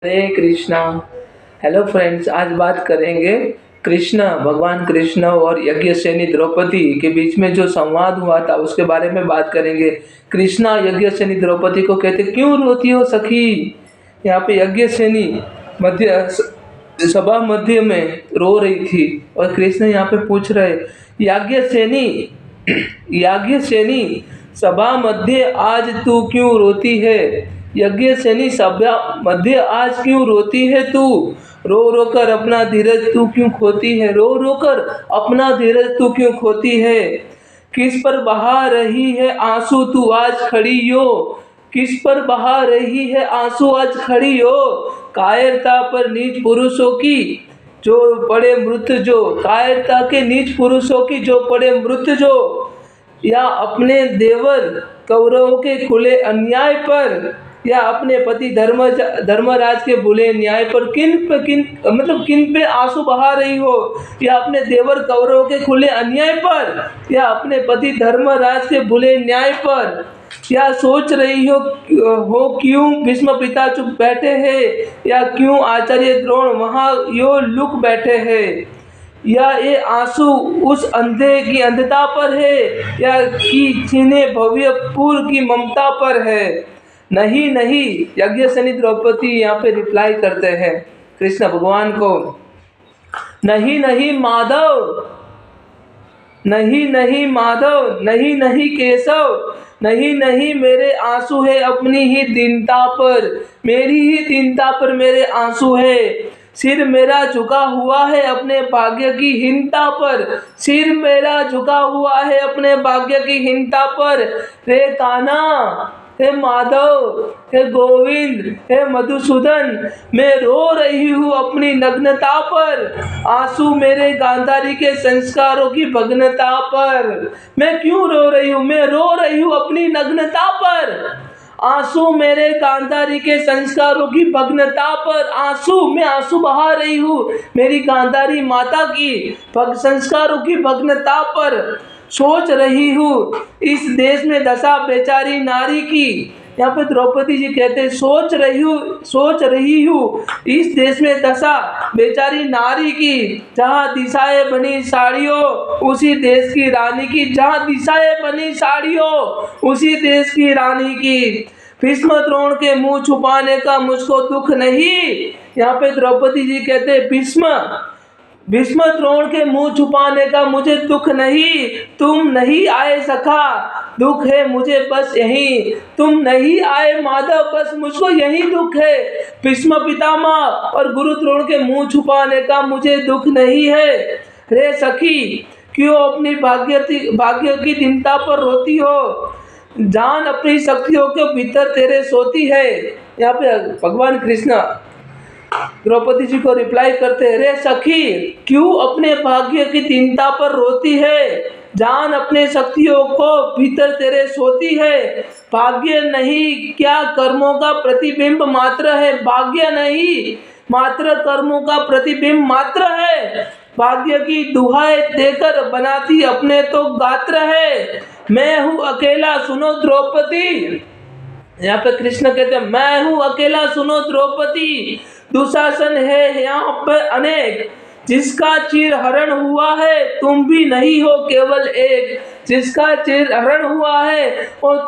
हरे Krishna. Hello friends, आज बात करेंगे कृष्ण भगवान कृष्ण और यज्ञसेनी द्रौपदी के बीच में जो संवाद हुआ था उसके बारे में बात करेंगे। कृष्णा यज्ञसेनी द्रौपदी को कहते, क्यों रोती हो सखी। यहाँ पे यज्ञसेनी मध्य सभा मध्य में रो रही थी और कृष्ण यहाँ पे पूछ रहे, याज्ञसेनी याज्ञसेनी सभा मध्य आज तू क्यों रोती है। यज्ञसेनी सभा मध्य आज क्यों रोती है तू। रो रो कर अपना धीरज तू क्यों खोती है। रो रो कर अपना धीरज तू क्यों खोती है। किस पर बहा रही है आंसू तू आज खड़ी हो। किस पर बहा रही है आंसू आज खड़ी हो। कायरता पर नीच पुरुषों की जो पड़े मृत जो। कायरता के नीच पुरुषों की जो पड़े मृत जो। या अपने देवर कौरवों के खुले अन्याय पर, या अपने पति धर्मराज के बुरे न्याय पर किन पे आंसू बहा रही हो। या अपने देवर कौरवों के खुले अन्याय पर, या अपने पति धर्मराज के बुरे न्याय पर। या सोच रही हो क्यों भीष्म पिता चुप बैठे हैं। या क्यों आचार्य द्रोण वहां यो लुक बैठे हैं। या ये आंसू उस अंधे की अंधता पर है, या कि छीने भव्यपुर की ममता पर है। नहीं नहीं, यज्ञसेनी द्रौपदी यहाँ पे रिप्लाई करते हैं कृष्ण भगवान को, नहीं नहीं माधव, नहीं नहीं माधव, नहीं नहीं केशव, नहीं नहीं मेरे आंसू है अपनी ही दीनता पर। मेरी ही दीनता पर मेरे आंसू है। सिर मेरा झुका हुआ है अपने भाग्य की हीनता पर। सिर मेरा झुका हुआ है अपने भाग्य की हीनता पर। रे कान्हा, हे माधव, हे गोविंद, हे मधुसूदन, मैं रो रही हूँ अपनी नग्नता पर। आंसू मेरे गांधारी के संस्कारों की भग्नता पर। मैं क्यों रो रही हूँ, मैं रो रही हूँ अपनी नग्नता पर। आंसू मेरे गांधारी के संस्कारों की भग्नता पर। मैं आंसू बहा रही हूँ मेरी गांधारी माता की संस्कारों की भग्नता पर। सोच रही हूँ इस देश में दशा बेचारी नारी की। यहाँ पे द्रौपदी जी कहते हैं, सोच रही हूँ इस देश में दशा बेचारी नारी की। जहाँ दिशाएं बनी साड़ियों उसी देश की रानी की। जहाँ दिशाएं बनी साड़ियों उसी देश की रानी की। भीष्म द्रोण के मुंह छुपाने का मुझको दुख नहीं। यहाँ पे द्रौपदी जी कहते हैं, भीष्म द्रोण के मुंह छुपाने का मुझे दुख नहीं। तुम नहीं आए सखा, दुख है मुझे बस यही। तुम नहीं आए माधव, बस मुझको यही दुख है। भीष्म पितामह और गुरु द्रोण के मुंह छुपाने का मुझे दुख नहीं है। रे सखी, क्यों अपनी भाग्य की चिंता पर रोती हो। जान अपनी शक्तियों के भीतर तेरे सोती है। यहाँ पे भगवान कृष्ण द्रौपदी जी को रिप्लाई करते हैं, रे सखी, क्यों अपने भाग्य की चिंता पर रोती है। जान अपने शक्तियों को भीतर तेरे सोती है। भाग्य नहीं क्या कर्मों का प्रतिबिंब मात्र है। भाग्य नहीं मात्र कर्मों का प्रतिबिंब मात्र है। भाग्य की दुहाई देकर बनाती अपने तो गात्र है। मैं हूँ अकेला सुनो द्रौपदी। यहाँ पे कृष्ण कहते हैं, मैं हूँ अकेला सुनो द्रौपदी। दुशासन है यहाँ पर अनेक, जिसका चीर हरण हुआ है तुम भी नहीं हो केवल एक। जिसका चीर हरण हुआ है और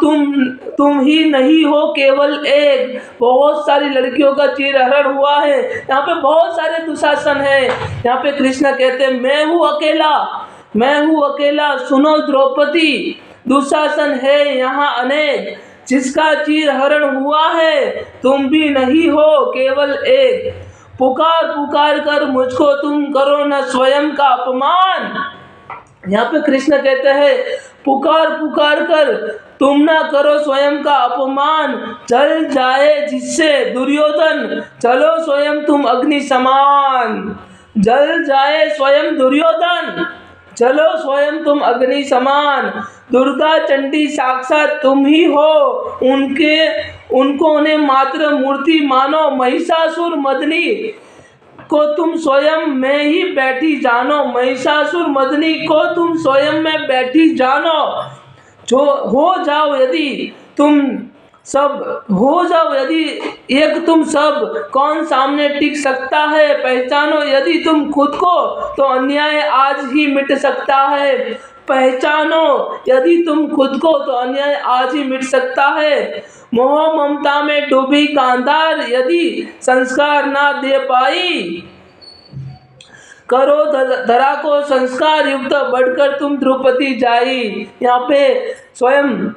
तुम ही नहीं हो केवल एक। बहुत सारी लड़कियों का चीर हरण हुआ है, यहाँ पे बहुत सारे दुशासन है। यहाँ पे कृष्ण कहते हैं, मैं हूँ अकेला सुनो द्रौपदी। दुशासन है यहाँ अनेक, जिसका चीर हरण हुआ है तुम भी नहीं हो केवल एक। पुकार पुकार कर मुझको तुम करो न स्वयं का अपमान। यहाँ पे कृष्ण कहते हैं, पुकार पुकार कर तुम ना करो स्वयं का अपमान। जल जाए जिससे दुर्योधन, चलो स्वयं तुम अग्नि समान। जल जाए स्वयं दुर्योधन, चलो स्वयं तुम अग्नि समान। दुर्गा चंडी साक्षात तुम ही हो, उनको उन्हें मात्र मूर्ति मानो। महिषासुर मदनी को तुम स्वयं में ही बैठी जानो। महिषासुर मदनी को तुम स्वयं में बैठी जानो। जो हो जाओ यदि तुम सब हो जाओ यदि एक तुम सब, कौन सामने टिक सकता है, पहचानो यदि तुम खुद को तो अन्याय आज ही मिट सकता है। पहचानो यदि तुम खुद को तो अन्याय आज ही मिट सकता है। मोह ममता में डूबी गांधार यदि संस्कार ना दे पाई, करो धरा को संस्कार युक्त बढ़कर तुम द्रौपदी जाई। यहाँ पे स्वयं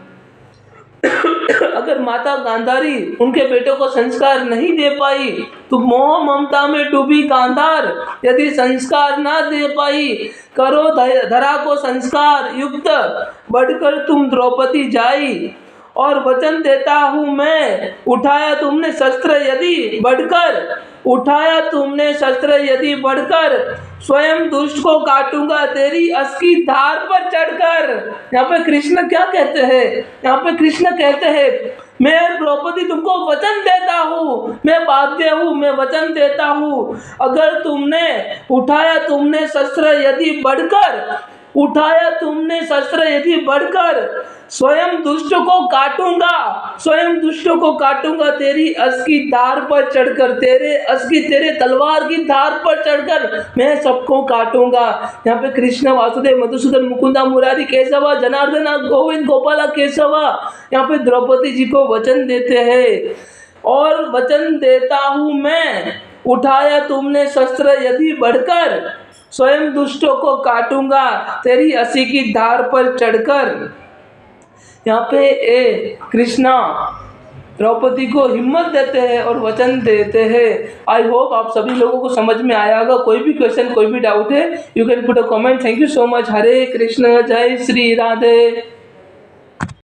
अगर माता गांधारी उनके बेटों को संस्कार नहीं दे पाई तो मोह ममता में डूबी गांधार यदि संस्कार ना दे पाई, करो धरा को संस्कार युक्त बढ़कर तुम द्रौपदी जाई। और वचन देता हूँ मैं, उठाया तुमने शस्त्र यदि बढ़कर, उठाया तुमने शस्त्र यदि बढ़कर, स्वयं दुष्ट को काटूंगा तेरी अस की धार पर चढ़कर। यहाँ पे कृष्ण क्या कहते हैं, यहाँ पे कृष्ण कहते हैं मैं द्रौपदी तुमको वचन देता हूँ, मैं बाध्य हूँ, मैं वचन देता हूँ, अगर तुमने उठाया तुमने शस्त्र यदि बढ़कर, उठाया तुमने शस्त्र यदि बढ़कर, स्वयं दुष्ट को काटूंगा, स्वयं दुष्ट को काटूंगा तेरी अस की धार पर चढ़कर, तेरे अस की, तेरे तलवार की धार पर चढ़कर मैं सबको काटूंगा। यहाँ पे कृष्ण वासुदेव मधुसूदन मुकुंदा मुरारी केशवा जनार्दना गोविंद गोपाला केशवा यहाँ पे द्रौपदी जी को वचन देते हैं। और वचन देता हूँ मैं, उठाया तुमने शस्त्र यदि बढ़कर, स्वयं दुष्टों को काटूंगा तेरी असी की धार पर चढ़कर। यहाँ पे कृष्णा द्रौपदी को हिम्मत देते हैं और वचन देते हैं। आई होप आप सभी लोगों को समझ में आया होगा। कोई भी क्वेश्चन, कोई भी डाउट है, you can put a comment. Thank you so much. Hare Krishna, जय श्री राधे।